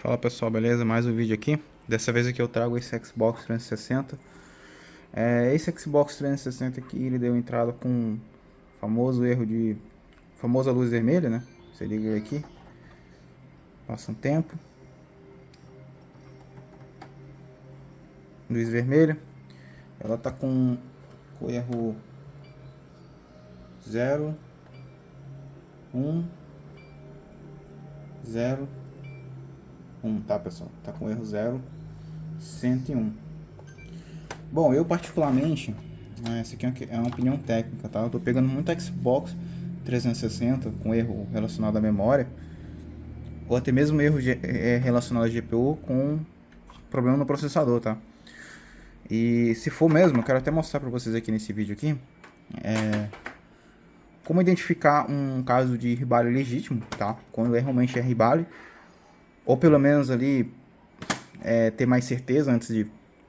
Fala pessoal, beleza? Mais um vídeo aqui. Dessa vez aqui eu trago esse Xbox 360. Esse Xbox 360 aqui, ele deu entrada com o famoso erro de... famosa luz vermelha, né? Você liga ele aqui, passa um tempo. Luz vermelha. Ela tá com o erro 0, 1, 0, 1, tá pessoal? Tá com erro 0, 101. Bom, eu particularmente, essa aqui é uma opinião técnica, tá? Eu tô pegando muito Xbox 360 com erro relacionado à memória, ou até mesmo erro relacionado à GPU com problema no processador, tá? E se for mesmo, eu quero até mostrar pra vocês aqui nesse vídeo aqui, como identificar um caso de ribalho legítimo, tá? Quando realmente é ribalho, ou pelo menos ali ter mais certeza antes de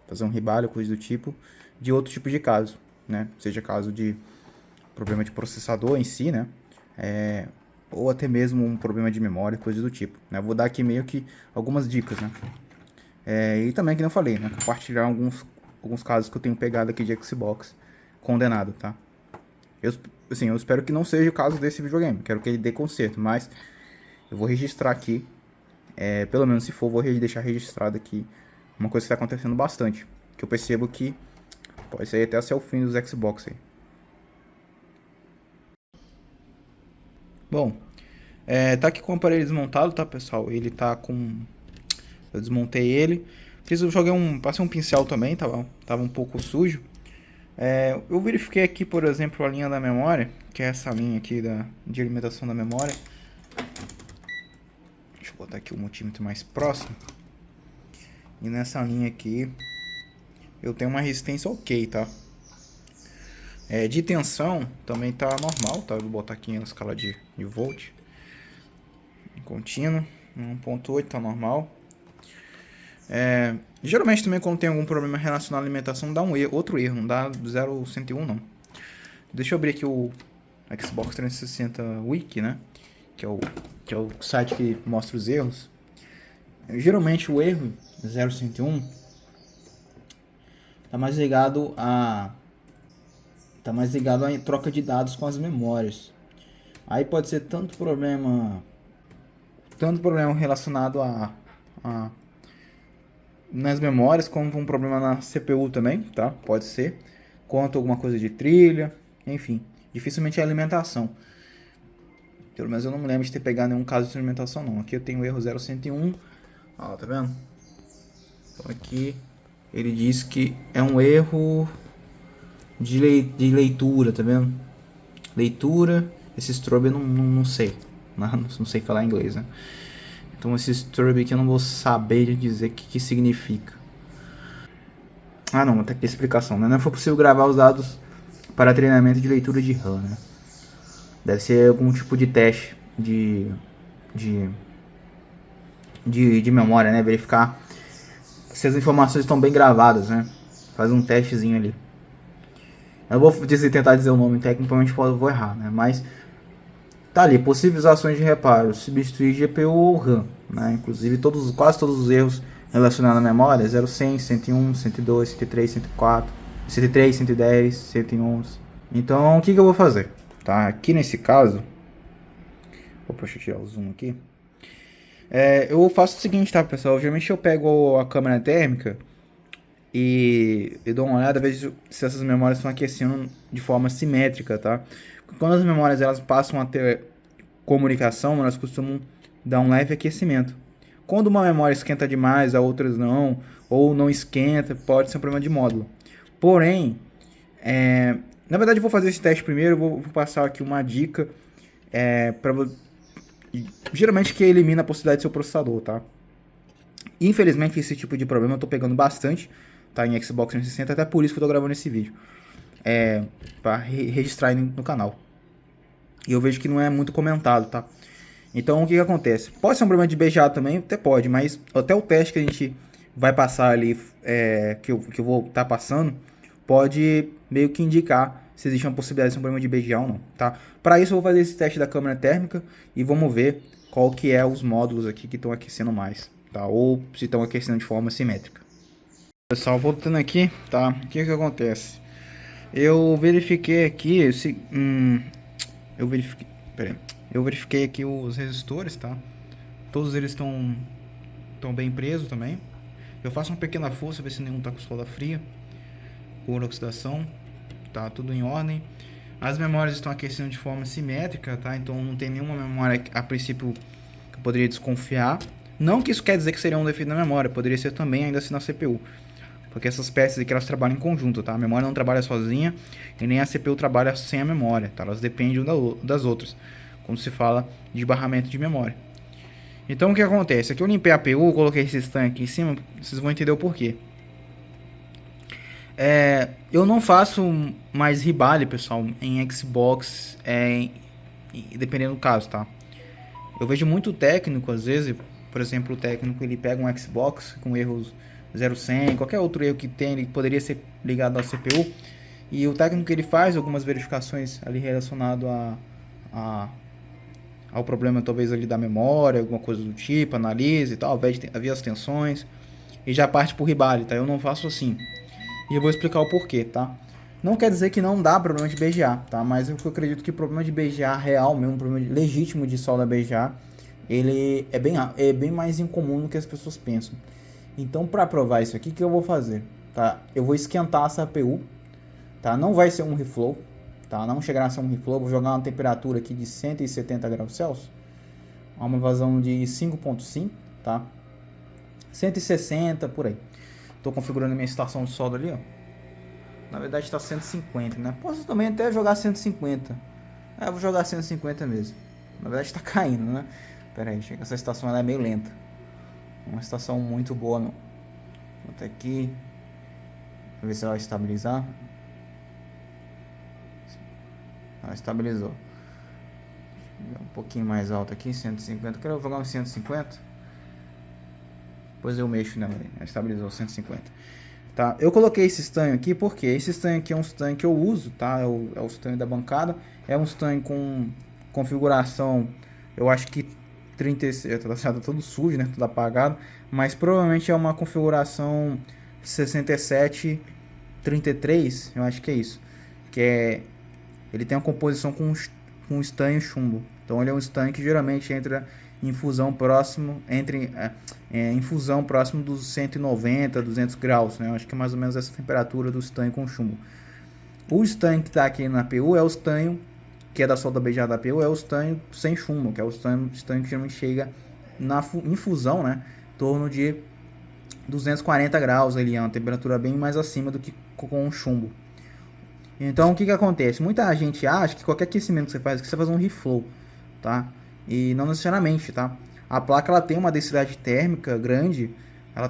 fazer um ribalho, coisa do tipo, de outro tipo de caso, né? Seja caso de problema de processador em si, né? Ou até mesmo um problema de memória, coisa do tipo, né? Eu vou dar aqui meio que algumas dicas, né? E também, que eu falei, né? Compartilhar alguns casos que eu tenho pegado aqui de Xbox condenado, tá? Eu espero que não seja o caso desse videogame, quero que ele dê conserto, mas eu vou registrar aqui, pelo menos se for, vou deixar registrado aqui uma coisa que está acontecendo bastante, que eu percebo que pode ser até o fim dos Xbox aí. Bom, tá aqui com o aparelho desmontado, tá pessoal? Ele tá com... Eu desmontei ele. Passei um pincel também, tava um pouco sujo. Eu verifiquei aqui, por exemplo, a linha da memória, que é essa linha aqui de alimentação da memória. Deixa eu botar aqui o multímetro mais próximo. E nessa linha aqui, eu tenho uma resistência ok, tá? De tensão também tá normal, tá? Vou botar aqui na escala de volt. Contínuo, 1.8 tá normal. Geralmente também quando tem algum problema relacionado à alimentação dá outro erro, não dá 0.101 não. Deixa eu abrir aqui o Xbox 360 Wiki, né? Que é o site que mostra os erros. Geralmente o erro 0.101 tá mais ligado a troca de dados com as memórias. Aí pode ser tanto problema relacionado nas memórias, como um problema na CPU também, tá? Pode ser. Quanto alguma coisa de trilha, enfim. Dificilmente é alimentação. Pelo menos eu não me lembro de ter pegado nenhum caso de alimentação, não. Aqui eu tenho o erro 0.101. Ó, tá vendo? Então aqui ele diz que é um erro de leitura, tá vendo? Leitura. Esse strobe eu não sei. Não sei falar inglês, né? Então esse strobe aqui eu não vou saber dizer o que significa. Ah não, até aqui a explicação, né? Não foi possível gravar os dados para treinamento de leitura de RAM, né? Deve ser algum tipo de teste de memória, né? Verificar se as informações estão bem gravadas, né? Faz um testezinho ali. Eu vou tentar dizer o nome técnico, provavelmente vou errar, né? Mas tá ali, possíveis ações de reparo, substituir GPU ou RAM, né? Inclusive quase todos os erros relacionados à memória, 0100, 101, 102, 103, 104, 103, 110, 111. Então, o que eu vou fazer? Tá? Aqui nesse caso, deixa eu tirar o zoom aqui. Eu faço o seguinte, tá, pessoal? Geralmente eu pego a câmera térmica e dou uma olhada, vejo se essas memórias estão aquecendo de forma simétrica, tá? Quando as memórias elas passam a ter comunicação, elas costumam dar um leve aquecimento. Quando uma memória esquenta demais, a outras não, ou não esquenta, pode ser um problema de módulo. Porém, na verdade eu vou fazer esse teste primeiro, eu vou passar aqui uma dica geralmente que elimina a possibilidade do seu processador, tá? Infelizmente esse tipo de problema eu tô pegando bastante, tá, em Xbox 360, até por isso que eu tô gravando esse vídeo. Pra registrar aí no canal. E eu vejo que não é muito comentado, tá? Então o que acontece? Pode ser um problema de beijado também, até pode, mas até o teste que a gente vai passar ali, que eu vou estar passando, pode meio que indicar se existe uma possibilidade de ser um problema de beijar ou não, tá? Para isso eu vou fazer esse teste da câmera térmica e vamos ver qual que é os módulos aqui que estão aquecendo mais. tá? Ou se estão aquecendo de forma simétrica. Pessoal, voltando aqui, tá? O que acontece? Eu verifiquei aqui, eu verifiquei, peraí, eu verifiquei aqui os resistores, tá? Todos eles estão bem presos também. Eu faço uma pequena força, ver se nenhum tá com solda fria, por oxidação, tá? Tudo em ordem. As memórias estão aquecendo de forma simétrica, tá? Então não tem nenhuma memória a princípio que eu poderia desconfiar. Não que isso quer dizer que seria um defeito na memória, poderia ser também ainda assim na CPU. Porque essas peças aqui elas trabalham em conjunto, tá? A memória não trabalha sozinha e nem a CPU trabalha sem a memória, tá? Elas dependem das outras, quando se fala de barramento de memória. Então o que acontece? Aqui eu limpei a APU, coloquei esse stand aqui em cima, vocês vão entender o porquê. Eu não faço mais ribale, pessoal, em Xbox, dependendo do caso, tá? Eu vejo muito técnico, às vezes, por exemplo, o técnico ele pega um Xbox com erros 0100, qualquer outro erro que tem, ele poderia ser ligado à CPU, e o técnico ele faz algumas verificações ali relacionado ao problema talvez ali da memória, alguma coisa do tipo, analisa e tal, vê as tensões e já parte pro ribale, tá? Eu não faço assim. E eu vou explicar o porquê, tá? Não quer dizer que não dá problema de BGA, tá? Mas eu acredito que o problema de BGA real mesmo, um problema legítimo de solda BGA, ele é bem mais incomum do que as pessoas pensam. Então, para provar isso aqui, o que eu vou fazer? Tá? Eu vou esquentar essa APU, tá? Não vai ser um reflow, tá? Não chegará a ser um reflow, vou jogar uma temperatura aqui de 170 graus Celsius, uma vazão de 5.5, tá? 160 por aí. Estou configurando a minha estação de solda ali, ó. Na verdade está 150, né? Posso também até jogar 150. Eu vou jogar 150 mesmo. Na verdade está caindo, né? Pera aí, essa estação ela é meio lenta. Uma estação muito boa, não. Até aqui. Vou ver se ela vai estabilizar. Ela estabilizou. Um pouquinho mais alto aqui, 150. Eu quero jogar uns 150. Depois eu mexo nela. Ela estabilizou 150. Tá? Eu coloquei esse estanho aqui porque esse estanho aqui é um estanho que eu uso, tá? É o estanho da bancada. É um estanho com configuração, eu acho que 36, tá todo sujo, né? Tudo apagado, mas provavelmente é uma configuração 6733, eu acho que é isso. Ele tem uma composição com estanho chumbo. Então ele é um estanho que geralmente entra em fusão próximo dos 190, 200 graus, né? Eu acho que é mais ou menos essa temperatura do estanho com chumbo. O estanho que está aqui na APU é o estanho que é da solda BGA da APU, é o estanho sem chumbo, que é o estanho que geralmente chega em fusão, né? Em torno de 240 graus ali, é uma temperatura bem mais acima do que com o chumbo. Então o que acontece? Muita gente acha que qualquer aquecimento que você faz, que você faz um reflow, tá? E não necessariamente, tá? A placa ela tem uma densidade térmica grande, ela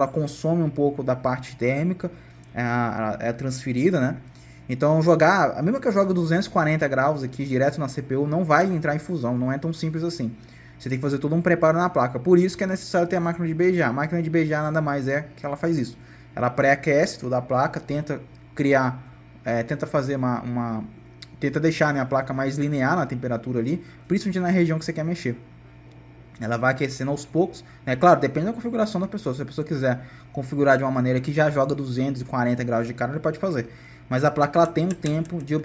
consome um pouco da parte térmica, é transferida, né? Então mesmo que eu jogue 240 graus aqui direto na CPU, não vai entrar em fusão, não é tão simples assim. Você tem que fazer todo um preparo na placa, por isso que é necessário ter a máquina de BGA. A máquina de BGA nada mais é que ela faz isso. Ela pré-aquece toda a placa, tenta tenta deixar, né, a placa mais linear na temperatura ali, principalmente na região que você quer mexer. Ela vai aquecendo aos poucos, né? Claro, depende da configuração da pessoa. Se a pessoa quiser configurar de uma maneira que já joga 240 graus de cara, ele pode fazer. Mas a placa ela tem um tempo de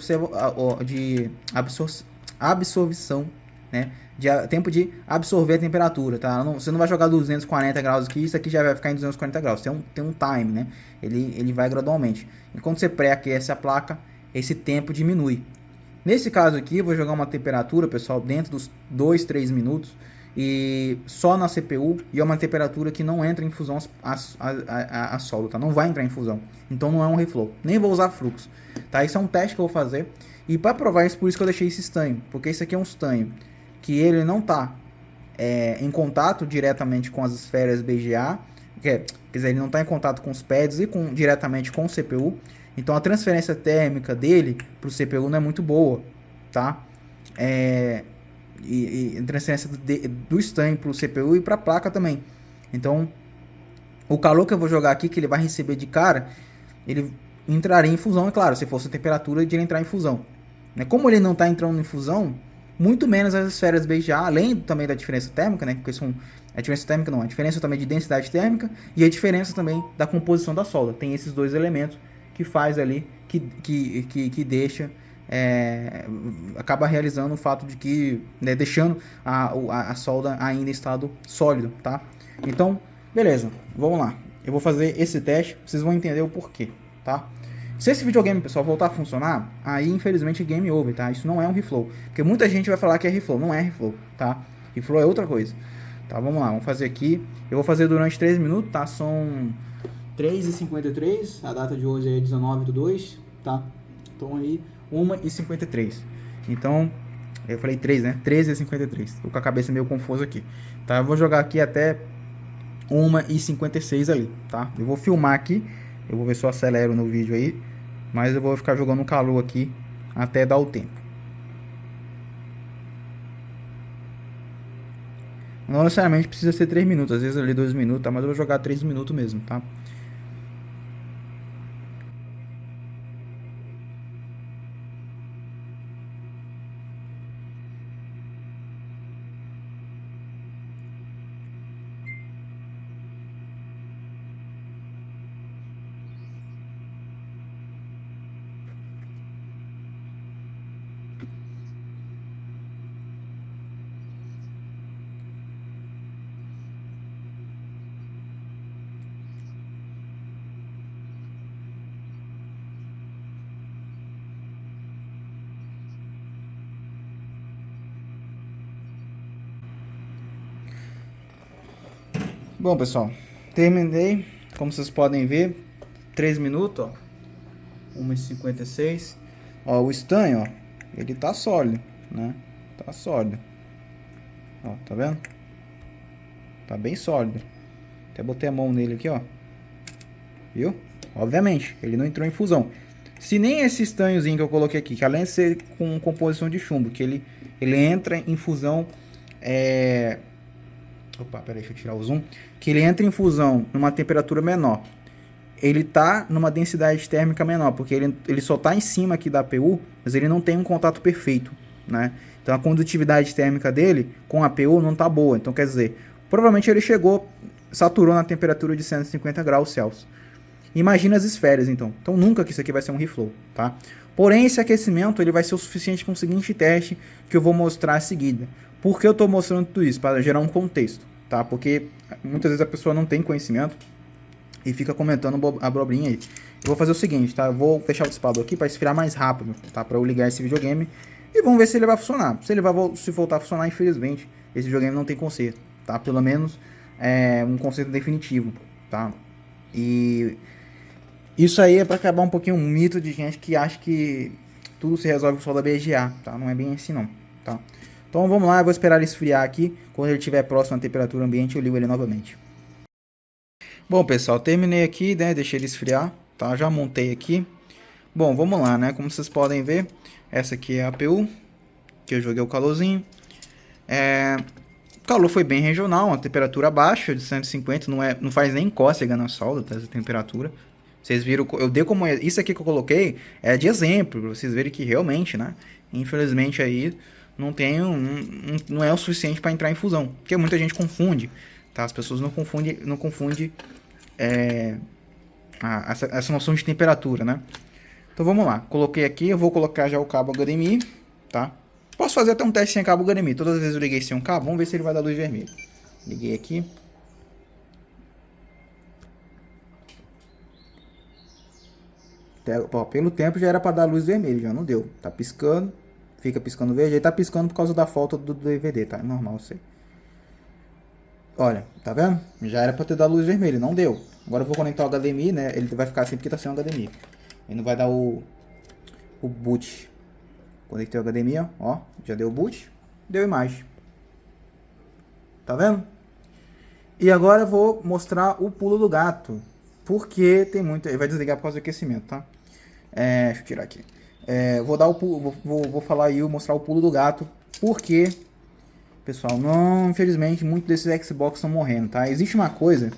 absorção, né? Tempo de absorver a temperatura, tá? Você não vai jogar 240 graus aqui, isso aqui já vai ficar em 240 graus. Tem um time, né? Ele vai gradualmente. Enquanto você pré-aquece a placa, esse tempo diminui. Nesse caso aqui, eu vou jogar uma temperatura, pessoal, dentro dos 2-3 minutos, e só na CPU, e é uma temperatura que não entra em fusão a solo, tá? Não vai entrar em fusão, então não é um reflow, nem vou usar fluxo, tá? Isso é um teste que eu vou fazer, e para provar isso, por isso que eu deixei esse estanho, porque esse aqui é um estanho que ele não tá em contato diretamente com as esferas BGA, quer dizer, ele não está em contato com os pads e diretamente com o CPU, então a transferência térmica dele para o CPU não é muito boa, tá? E transferência do estanho para o CPU e para a placa também. Então, o calor que eu vou jogar aqui, que ele vai receber de cara, ele entraria em fusão, é claro, se fosse a temperatura de ele entrar em fusão. Como ele não está entrando em fusão, muito menos as esferas BGA, além também da diferença térmica, né? Porque são a diferença térmica não, a diferença também de densidade térmica e a diferença também da composição da solda. Tem esses dois elementos que faz ali, que deixa, acaba realizando o fato de que, né, deixando a solda ainda em estado sólido, tá? Então, beleza, vamos lá. Eu vou fazer esse teste, vocês vão entender o porquê, tá? Se esse videogame, pessoal, voltar a funcionar, aí infelizmente é game over, tá? Isso não é um reflow. Porque muita gente vai falar que é reflow, não é reflow, tá? Reflow é outra coisa. Tá, vamos lá, vamos fazer aqui. Eu vou fazer durante 3 minutos, tá? São 3h53, a data de hoje é 19/2, tá? Então aí, 1h53. Então, eu falei 3, né? 13h53. Tô com a cabeça meio confusa aqui. Tá, eu vou jogar aqui até 1h56 ali, tá? Eu vou filmar aqui. Eu vou ver se eu acelero no vídeo aí. Mas eu vou ficar jogando calor aqui até dar o tempo. Não necessariamente precisa ser 3 minutos. Às vezes ali 2 minutos, tá? Mas eu vou jogar 3 minutos mesmo, tá? Bom, pessoal, terminei. Como vocês podem ver, 3 minutos, ó. 1h56. Ó, o estanho, ó, ele tá sólido, né? Tá sólido. Ó, tá vendo? Tá bem sólido. Até botei a mão nele aqui, ó. Viu? Obviamente, ele não entrou em fusão. Se nem esse estanhozinho que eu coloquei aqui, que além de ser com composição de chumbo, que ele entra em fusão, opa, peraí, deixa eu tirar o zoom. Que ele entra em fusão numa temperatura menor. Ele tá numa densidade térmica menor, porque ele só tá em cima aqui da APU, mas ele não tem um contato perfeito, né? Então a condutividade térmica dele com a APU não tá boa. Então quer dizer, provavelmente ele chegou, saturou na temperatura de 150 graus Celsius. Imagina as esferas, então. Então nunca que isso aqui vai ser um reflow, tá? Porém, esse aquecimento ele vai ser o suficiente para um seguinte teste que eu vou mostrar a seguida. Por que eu estou mostrando tudo isso? Para gerar um contexto, tá? Porque muitas vezes a pessoa não tem conhecimento e fica comentando abobrinha aí. Eu vou fazer o seguinte, tá? Eu vou fechar o disparador aqui para esfriar mais rápido, tá? Para eu ligar esse videogame e vamos ver se ele vai funcionar. Se voltar a funcionar, infelizmente, esse videogame não tem conserto, tá? Pelo menos um conserto definitivo, tá? E isso aí é para acabar um pouquinho um mito de gente que acha que tudo se resolve com solda BGA, tá? Não é bem assim não, tá? Então vamos lá, eu vou esperar ele esfriar aqui. Quando ele estiver próximo à temperatura ambiente, eu ligo ele novamente. Bom, pessoal, terminei aqui, né? Deixei ele esfriar, tá? Já montei aqui. Bom, vamos lá, né? Como vocês podem ver, essa aqui é a APU, que eu joguei o calorzinho. O calor foi bem regional, uma temperatura baixa de 150, não faz nem cócega na solda, tá? Essa temperatura. Vocês viram, eu dei como isso aqui que eu coloquei é de exemplo, para vocês verem que realmente, né? Infelizmente aí não tem não é o suficiente para entrar em fusão, porque muita gente confunde, tá? As pessoas não confundem essa noção de temperatura, né? Então vamos lá, coloquei aqui, eu vou colocar já o cabo HDMI, tá? Posso fazer até um teste sem cabo HDMI, todas as vezes eu liguei sem um cabo, vamos ver se ele vai dar luz vermelha. Liguei aqui. Pelo tempo já era para dar luz vermelha, já não deu. Tá piscando, fica piscando verde, aí tá piscando por causa da falta do DVD, tá? É normal isso aí. Olha, tá vendo? Já era para ter dado luz vermelha, não deu. Agora eu vou conectar o HDMI, né? Ele vai ficar assim porque tá sem o HDMI. Ele não vai dar o boot. Conectei o HDMI, ó, já deu o boot, deu imagem. Tá vendo? E agora eu vou mostrar o pulo do gato. Porque tem muito... Ele vai desligar por causa do aquecimento, tá? Deixa eu tirar aqui. Vou dar o pulo, vou falar aí, mostrar o pulo do gato. Porque, pessoal, não, infelizmente, muitos desses Xbox estão morrendo, tá? Existe uma coisa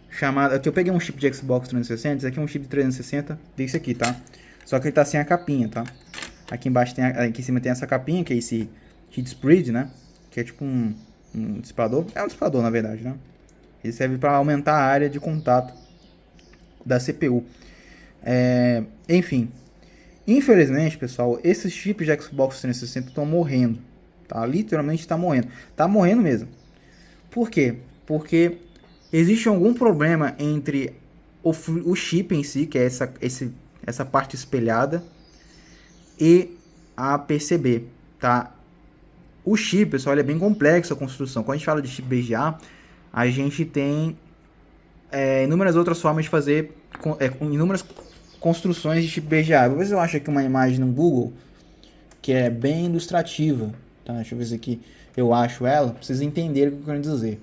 chamada... Aqui eu peguei um chip de Xbox 360, esse aqui é um chip de 360 desse aqui, tá? Só que ele tá sem a capinha, tá? Aqui embaixo aqui em cima tem essa capinha, que é esse heat spread, né? Que é tipo um dissipador. É um dissipador, na verdade, né? Ele serve para aumentar a área de contato da CPU. Enfim, infelizmente, pessoal, esses chips de Xbox 360 estão morrendo. Tá? Literalmente está morrendo. Tá morrendo mesmo. Por quê? Porque existe algum problema entre o chip em si, que é essa parte espelhada, e a PCB, tá? O chip, pessoal, ele é bem complexo a construção. Quando a gente fala de chip BGA, a gente tem inúmeras outras formas de fazer, inúmeras construções de chip BGA. Vou ver se eu acho aqui uma imagem no Google que é bem ilustrativa. Tá? Deixa eu ver se aqui eu acho ela, pra vocês entenderem o que eu quero dizer.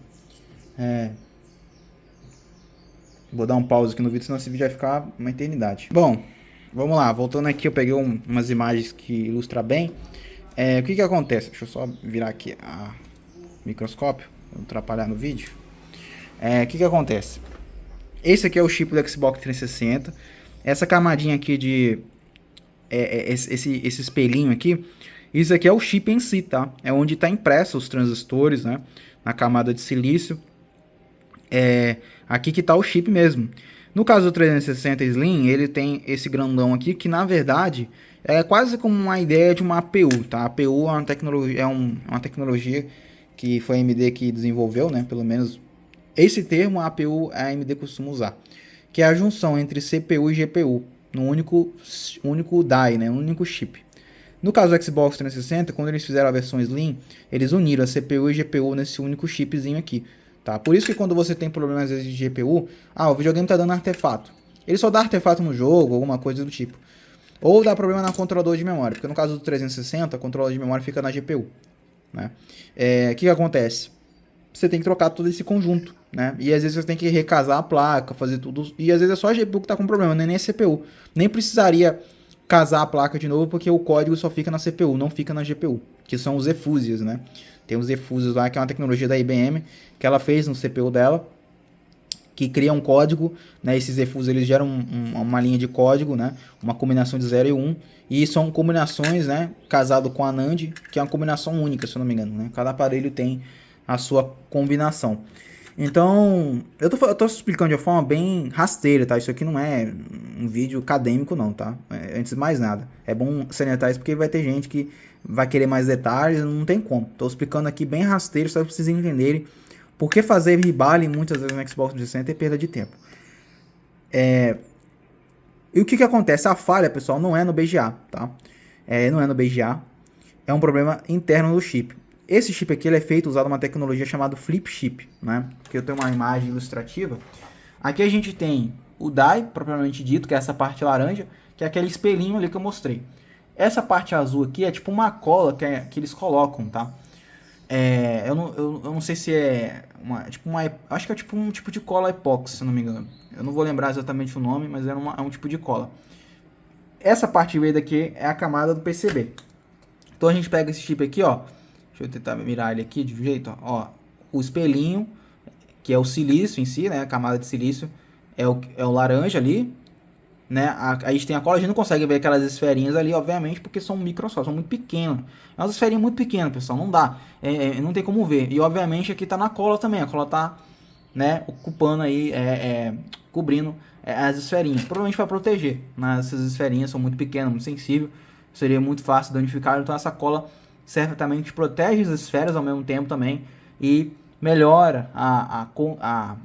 Vou dar um pause aqui no vídeo, senão esse vídeo vai ficar uma eternidade. Bom, vamos lá. Voltando aqui, eu peguei umas imagens que ilustram bem. O que acontece? Deixa eu só virar aqui o microscópio, para não atrapalhar no vídeo. O que acontece? Esse aqui é o chip do Xbox 360. Essa camadinha aqui de... esse espelhinho aqui, isso aqui é o chip em si, tá? É onde está impresso os transistores, né? Na camada de silício. Aqui que está o chip mesmo. No caso do 360 Slim, ele tem esse grandão aqui, que na verdade é quase como uma ideia de uma APU, tá? A APU é uma tecnologia que foi a AMD que desenvolveu, né? Pelo menos esse termo, a APU, a AMD costuma usar. Que é a junção entre CPU e GPU, no único die, né? Um único chip. No caso do Xbox 360, quando eles fizeram a versão Slim, eles uniram a CPU e GPU nesse único chipzinho aqui. Tá? Por isso que quando você tem problemas às vezes de GPU, o videogame tá dando artefato. Ele só dá artefato no jogo, alguma coisa do tipo. Ou dá problema na controlador de memória, porque no caso do 360, a controlador de memória fica na GPU. Né? Que acontece? Você tem que trocar todo esse conjunto, né? E às vezes você tem que recasar a placa, fazer tudo. E às vezes é só a GPU que tá com problema, nem a CPU. Nem precisaria casar a placa de novo, porque o código só fica na CPU, não fica na GPU. Que são os eFuses, né? Tem os eFuses lá, que é uma tecnologia da IBM, que ela fez no CPU dela, que cria um código, né? Esses eFuses, eles geram uma linha de código, né? Uma combinação de 0 e 1. E são combinações, né? Casado com a NAND, que é uma combinação única, se eu não me engano, né? Cada aparelho tem a sua combinação. Então, eu tô explicando de uma forma bem rasteira, tá? Isso aqui não é um vídeo acadêmico, não, tá? Antes de mais nada. É bom salientar isso porque vai ter gente que vai querer mais detalhes, não tem como. Tô explicando aqui bem rasteiro, só pra vocês entenderem por que fazer rebalem muitas vezes no Xbox 360 é perda de tempo. E o que acontece? A falha, pessoal, não é no BGA, tá? Não é no BGA. É um problema interno do chip. Esse chip aqui ele é feito usando uma tecnologia chamada Flip Chip, né? Porque eu tenho uma imagem ilustrativa. Aqui a gente tem o die, propriamente dito, que é essa parte laranja, que é aquele espelhinho ali que eu mostrei. Essa parte azul aqui é tipo uma cola que eles colocam, tá? Eu não sei se é acho que é tipo um tipo de cola epóxi, se eu não me engano. Eu não vou lembrar exatamente o nome, mas é um tipo de cola. Essa parte verde aqui é a camada do PCB. Então a gente pega esse chip aqui, ó. Deixa eu tentar mirar ele aqui de um jeito, ó. O espelhinho, que é o silício em si, né? A camada de silício é o laranja ali, né? A gente tem a cola, a gente não consegue ver aquelas esferinhas ali, obviamente, porque são microscópicos, são muito pequenos. É umas esferinhas muito pequenas, pessoal, não dá. Não tem como ver. E obviamente aqui tá na cola também, a cola tá, né, ocupando aí, cobrindo as esferinhas. Provavelmente para proteger, mas essas esferinhas são muito pequenas, muito sensíveis, seria muito fácil danificar, então essa cola certamente protege as esferas ao mesmo tempo também e melhora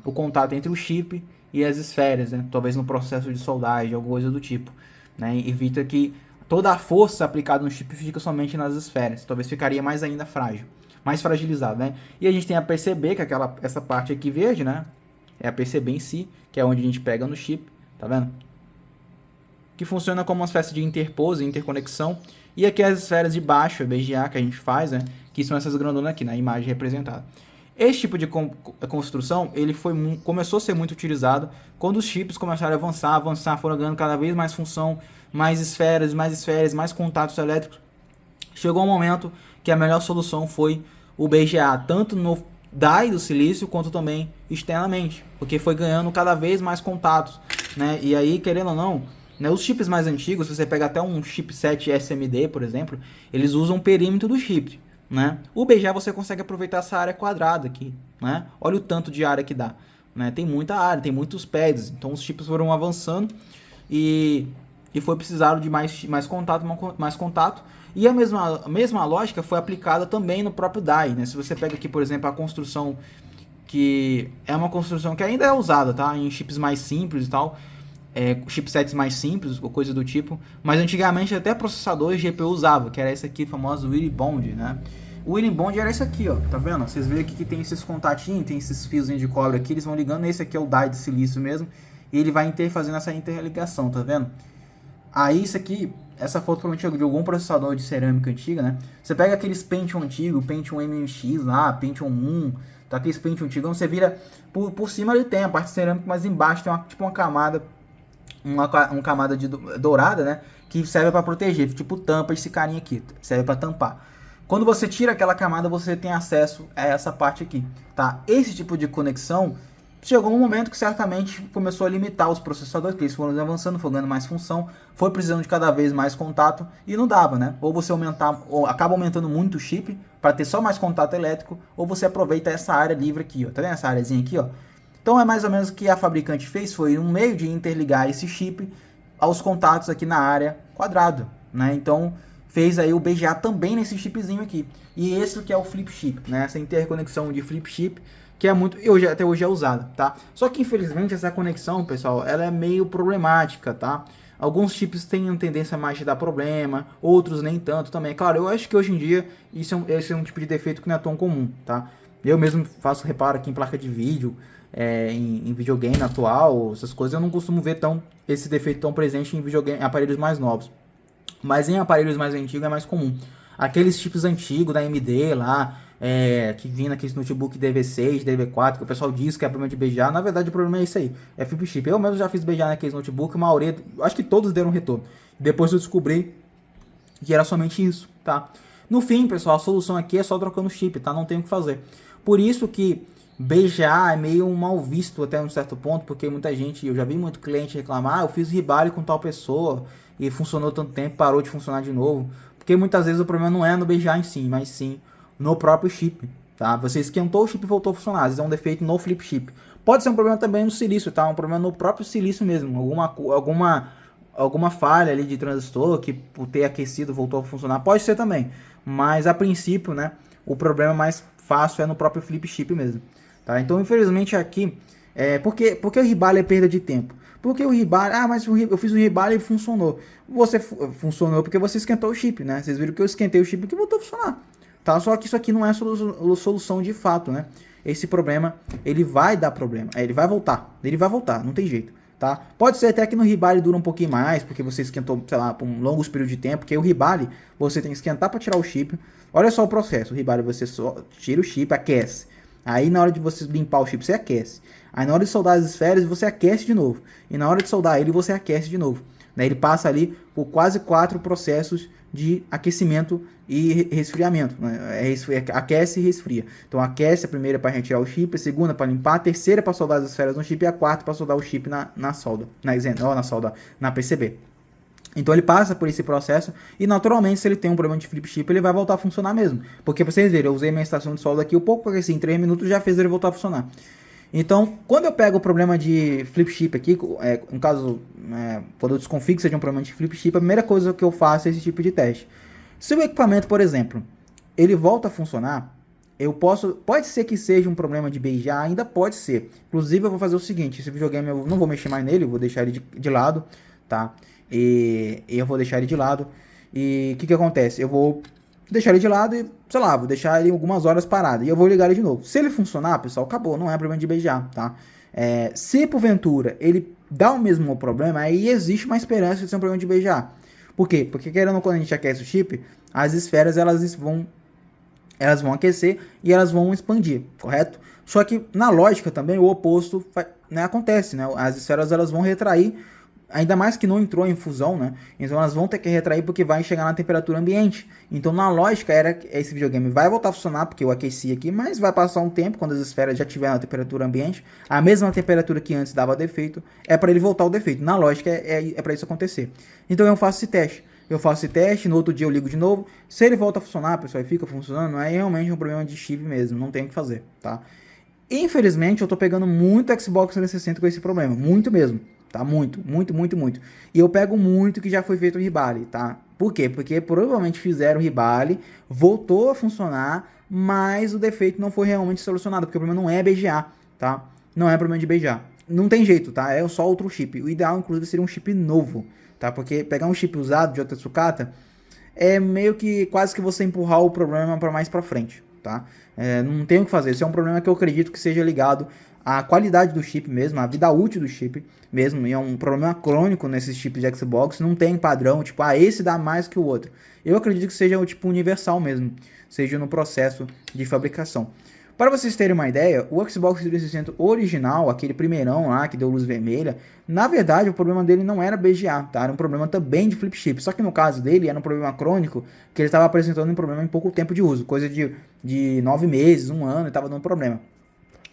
o contato entre o chip e as esferas, né? Talvez no processo de soldagem, alguma coisa do tipo, né? Evita que toda a força aplicada no chip fique somente nas esferas, talvez ficaria mais ainda frágil, mais fragilizado, né? E a gente tem a PCB, que é essa parte aqui verde, né? É a PCB em si, que é onde a gente pega no chip, tá vendo? Que funciona como uma espécie de interpose, interconexão. E aqui as esferas de baixo, a BGA, que a gente faz, né? Que são essas grandonas aqui, na imagem representada. Esse tipo de construção, ele começou a ser muito utilizado quando os chips começaram a avançar, foram ganhando cada vez mais função, mais esferas, mais contatos elétricos. Chegou um momento que a melhor solução foi o BGA, tanto no die do silício, quanto também externamente, porque foi ganhando cada vez mais contatos, né? E aí, querendo ou não, né, os chips mais antigos, se você pega até um chipset SMD, por exemplo, eles usam o perímetro do chip, né? O BGA você consegue aproveitar essa área quadrada aqui, né? Olha o tanto de área que dá, né? Tem muita área, tem muitos pads, então os chips foram avançando e foi precisado de mais contato. E a mesma lógica foi aplicada também no próprio DAI, né? Se você pega aqui, por exemplo, a construção, que é uma construção que ainda é usada, tá? Em chips mais simples e tal, chipsets mais simples, ou coisa do tipo, mas antigamente até processadores GPU usava, que era esse aqui, famoso Willy Bond, né? O Willy Bond era esse aqui, ó, tá vendo? Vocês veem aqui que tem esses contatinhos, tem esses fiozinhos de cobre aqui, eles vão ligando, esse aqui é o DAI de silício mesmo, e ele vai fazendo essa interligação, tá vendo? Aí isso aqui, essa foto provavelmente é de algum processador de cerâmica antiga, né? Você pega aqueles Pentium antigo, Pentium MX lá, Pentium 1, tá? Aqueles Pentium antigos, você vira, por cima ele tem a parte cerâmica, mas embaixo tem uma camada, uma camada dourada, né? Que serve para proteger, tipo tampa esse carinha aqui, serve para tampar. Quando você tira aquela camada, você tem acesso a essa parte aqui, tá? Esse tipo de conexão chegou um momento que certamente começou a limitar os processadores, porque eles foram avançando, foi ganhando mais função, foi precisando de cada vez mais contato e não dava, né? Ou você acaba aumentando muito o chip para ter só mais contato elétrico, ou você aproveita essa área livre aqui, ó. Tá vendo essa áreazinha aqui, ó? Então é mais ou menos o que a fabricante fez, foi um meio de interligar esse chip aos contatos aqui na área quadrado, né? Então fez aí o BGA também nesse chipzinho aqui. E esse que é o flip chip, né? Essa interconexão de flip chip, que é muito, até hoje é usada, tá? Só que infelizmente essa conexão, pessoal, ela é meio problemática, tá? Alguns chips têm uma tendência mais de dar problema, outros nem tanto também. Claro, eu acho que hoje em dia esse é um tipo de defeito que não é tão comum, tá? Eu mesmo faço reparo aqui em placa de vídeo, em videogame atual, essas coisas, eu não costumo ver esse defeito tão presente em videogame, em aparelhos mais novos. Mas em aparelhos mais antigos é mais comum. Aqueles chips antigos da AMD lá, que vinha naqueles notebook DV6, DV4, que o pessoal diz que é problema de BGA, na verdade o problema é isso aí, é flip chip. Eu mesmo já fiz BGA naqueles notebook, a maioria, acho que todos deram retorno. Depois eu descobri que era somente isso, tá? No fim, pessoal, a solução aqui é só trocando chip, tá? Não tem o que fazer. Por isso que BGA é meio mal visto até um certo ponto, porque muita gente, eu já vi muito cliente reclamar, eu fiz ribalho com tal pessoa e funcionou tanto tempo, parou de funcionar de novo. Porque muitas vezes o problema não é no BGA em si, mas sim no próprio chip, tá? Você esquentou o chip e voltou a funcionar, às vezes é um defeito no flip chip. Pode ser um problema também no silício, tá? Um problema no próprio silício mesmo, alguma falha ali de transistor que por ter aquecido voltou a funcionar, pode ser também. Mas a princípio, né, o problema mais fácil é no próprio flip chip mesmo, tá? Então infelizmente aqui, porque o ribalho é perda de tempo. Porque o ribalho, mas eu fiz o ribalho e funcionou. Funcionou porque você esquentou o chip, né? Vocês viram que eu esquentei o chip e voltou a funcionar. Tá? Só que isso aqui não é solução de fato, né? Esse problema, ele vai dar problema. Ele vai voltar, não tem jeito, tá? Pode ser até que no ribalho dura um pouquinho mais, porque você esquentou, sei lá, por um longo período de tempo, porque o ribalho, você tem que esquentar para tirar o chip. Olha só o processo, o ribalho você só tira o chip, aquece. Aí na hora de você limpar o chip, você aquece. Aí na hora de soldar as esferas, você aquece de novo. E na hora de soldar ele, você aquece de novo. Ele passa ali por quase 4 processos de aquecimento e resfriamento, né? Aquece e resfria. Então aquece a primeira para retirar o chip, a segunda para limpar, a terceira para soldar as esferas no chip e a quarta para soldar o chip na solda, na PCB. Então ele passa por esse processo e naturalmente se ele tem um problema de flip chip ele vai voltar a funcionar mesmo. Porque para vocês verem, eu usei minha estação de solda aqui um pouco, porque assim, em 3 minutos já fez ele voltar a funcionar. Então, quando eu pego o problema de flip chip aqui, no caso, quando eu desconfio que seja um problema de flip chip, a primeira coisa que eu faço é esse tipo de teste. Se o equipamento, por exemplo, ele volta a funcionar, pode ser que seja um problema de BGA, ainda pode ser. Inclusive eu vou fazer o seguinte, esse videogame eu não vou mexer mais nele, eu vou deixar ele de lado, tá? E eu vou deixar ele de lado. E o que acontece? Eu vou deixar ele de lado e, sei lá, vou deixar ele algumas horas parado. E eu vou ligar ele de novo. Se ele funcionar, pessoal, acabou. Não é problema de BGA, tá? Se porventura ele dá o mesmo problema, aí existe uma esperança de ser um problema de BGA. Por quê? Porque querendo, quando a gente aquece o chip, as esferas elas vão aquecer e elas vão expandir, correto? Só que na lógica também o oposto acontece, né? As esferas elas vão retrair, ainda mais que não entrou em fusão, né? Então elas vão ter que retrair porque vai chegar na temperatura ambiente. Então na lógica esse videogame vai voltar a funcionar porque eu aqueci aqui, mas vai passar um tempo quando as esferas já estiverem na temperatura ambiente, a mesma temperatura que antes dava defeito, é para ele voltar ao defeito. Na lógica é para isso acontecer. Então eu faço esse teste. eu faço esse teste, no outro dia eu ligo de novo. Se ele volta a funcionar, pessoal, e fica funcionando, aí realmente é um problema de chip mesmo, não tem o que fazer, tá? Infelizmente, eu tô pegando muito Xbox 360 com esse problema, muito mesmo, tá? Muito, muito, muito, muito. E eu pego muito que já foi feito o rebale, tá? Por quê? Porque provavelmente fizeram o rebale, voltou a funcionar, mas o defeito não foi realmente solucionado, porque o problema não é BGA, tá? Não é problema de BGA. Não tem jeito, tá? É só outro chip. O ideal, inclusive, seria um chip novo, tá? Porque pegar um chip usado de outra sucata é meio que quase que você empurrar o problema para mais para frente, tá? Não tem o que fazer. Isso é um problema que eu acredito que seja ligado à qualidade do chip mesmo, à vida útil do chip mesmo. E é um problema crônico nesses chips de Xbox. Não tem padrão, tipo, esse dá mais que o outro. Eu acredito que seja o tipo universal mesmo, seja no processo de fabricação. Para vocês terem uma ideia, o Xbox 360 original, aquele primeirão lá que deu luz vermelha, na verdade o problema dele não era BGA, tá? Era um problema também de flip chip. Só que no caso dele era um problema crônico que ele estava apresentando um problema em pouco tempo de uso, coisa de 9 meses, um ano, e estava dando problema.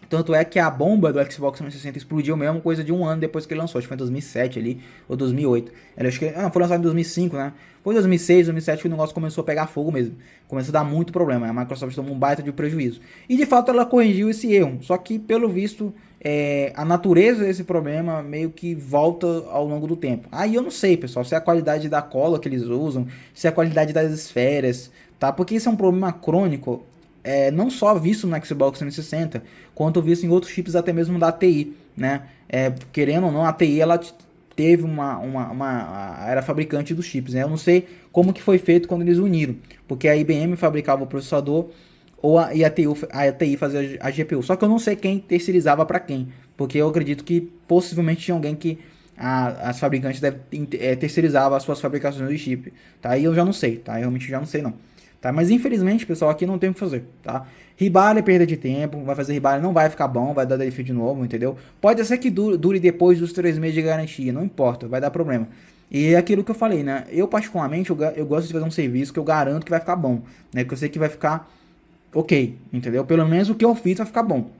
Tanto é que a bomba do Xbox 360 explodiu mesmo coisa de um ano depois que ele lançou. Acho que foi em 2007 ali, ou 2008. Ele, acho que foi lançado em 2005, né? Foi em 2006, 2007 que o negócio começou a pegar fogo mesmo. Começou a dar muito problema. A Microsoft tomou um baita de prejuízo. E de fato ela corrigiu esse erro. Só que pelo visto, a natureza desse problema meio que volta ao longo do tempo. Aí eu não sei, pessoal, se é a qualidade da cola que eles usam, se é a qualidade das esferas, tá? Porque isso é um problema crônico. Não só visto no Xbox 360, quanto visto em outros chips até mesmo da ATI, né? Querendo ou não, a ATI ela teve era fabricante dos chips, né? Eu não sei como que foi feito quando eles uniram, porque a IBM fabricava o processador e a ATI fazia a GPU. Só que eu não sei quem terceirizava para quem, porque eu acredito que possivelmente tinha alguém que as fabricantes terceirizavam as suas fabricações de chip, tá? Aí eu já não sei, tá? Eu realmente já não sei não. Tá? Mas infelizmente, pessoal, aqui não tem o que fazer, tá? Ribale é perda de tempo, vai fazer ribale, não vai ficar bom, vai dar defeito de novo, entendeu? Pode ser que dure depois dos 3 meses de garantia, não importa, vai dar problema. E é aquilo que eu falei, né? Eu particularmente, eu gosto de fazer um serviço que eu garanto que vai ficar bom, né? Que eu sei que vai ficar ok, entendeu? Pelo menos o que eu fiz vai ficar bom.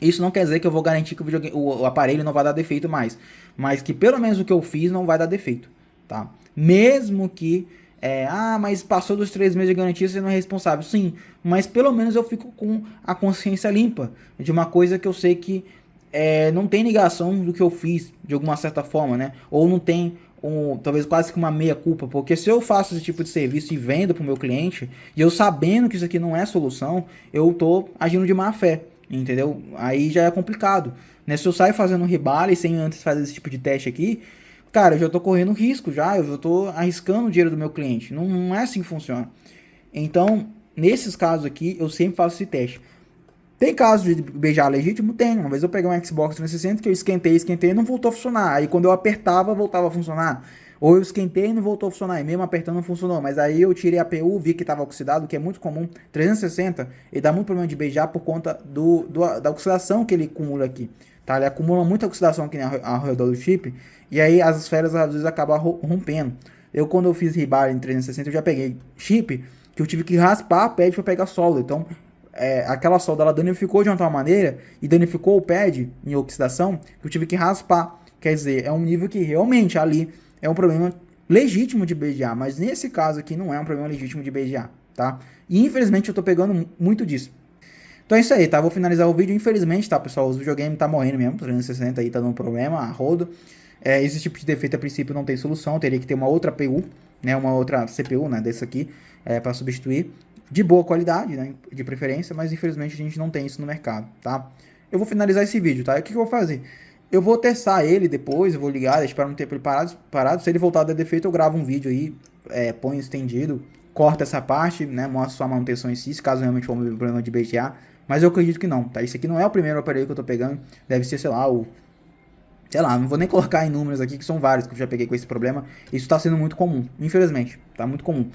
Isso não quer dizer que eu vou garantir que o aparelho não vai dar defeito mais, mas que pelo menos o que eu fiz não vai dar defeito, tá? Mesmo que mas passou dos 3 meses de garantia, você não é responsável. Sim, mas pelo menos eu fico com a consciência limpa de uma coisa que eu sei que não tem ligação do que eu fiz, de alguma certa forma, né? Ou não tem, talvez quase que uma meia-culpa, porque se eu faço esse tipo de serviço e vendo para o meu cliente, e eu sabendo que isso aqui não é solução, eu tô agindo de má fé, entendeu? Aí já é complicado, né? Se eu saio fazendo um rebale sem antes fazer esse tipo de teste aqui, cara, eu já tô correndo risco eu já tô arriscando o dinheiro do meu cliente. Não é assim que funciona. Então, nesses casos aqui, eu sempre faço esse teste. Tem casos de beijar legítimo? Tem. Uma vez eu peguei um Xbox 360 que eu esquentei e não voltou a funcionar. Aí quando eu apertava, voltava a funcionar. Ou eu esquentei e não voltou a funcionar. E mesmo apertando não funcionou. Mas aí eu tirei a APU, vi que estava oxidado, que é muito comum. 360, ele dá muito problema de beijar por conta da oxidação que ele acumula aqui. Tá? Ele acumula muita oxidação aqui ao redor do chip. E aí as esferas às vezes acabam rompendo. Quando eu fiz rebale em 360, eu já peguei chip que eu tive que raspar a pad para pegar solda. Então, aquela solda ela danificou de uma tal maneira e danificou o pad em oxidação que eu tive que raspar. Quer dizer, é um nível que realmente ali é um problema legítimo de BGA, mas nesse caso aqui não é um problema legítimo de BGA, tá? E infelizmente eu tô pegando muito disso. Então é isso aí, tá? Vou finalizar o vídeo. Infelizmente, tá, pessoal? Os videogames tá morrendo mesmo. 360 aí tá dando problema, a rodo. Esse tipo de defeito a princípio não tem solução. Teria que ter uma outra APU, né? Uma outra CPU, né? Dessa aqui, para substituir. De boa qualidade, né? De preferência, mas infelizmente a gente não tem isso no mercado, tá? Eu vou finalizar esse vídeo, tá? E o que eu vou fazer? Eu vou testar ele depois, eu vou ligar, espero não ter parado. Se ele voltar a dar defeito, eu gravo um vídeo aí, põe estendido, corta essa parte, né? Mostra só a manutenção em si, caso realmente for um problema de BGA. Mas eu acredito que não, tá? Isso aqui não é o primeiro aparelho que eu tô pegando. Deve ser, sei lá, não vou nem colocar em números aqui, que são vários que eu já peguei com esse problema. Isso tá sendo muito comum, infelizmente, tá muito comum.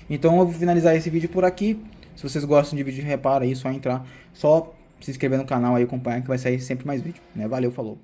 Então eu vou finalizar esse vídeo por aqui. Se vocês gostam de vídeo de reparo aí, só entrar, só se inscrever no canal aí, acompanhar que vai sair sempre mais vídeo, né? Valeu, falou!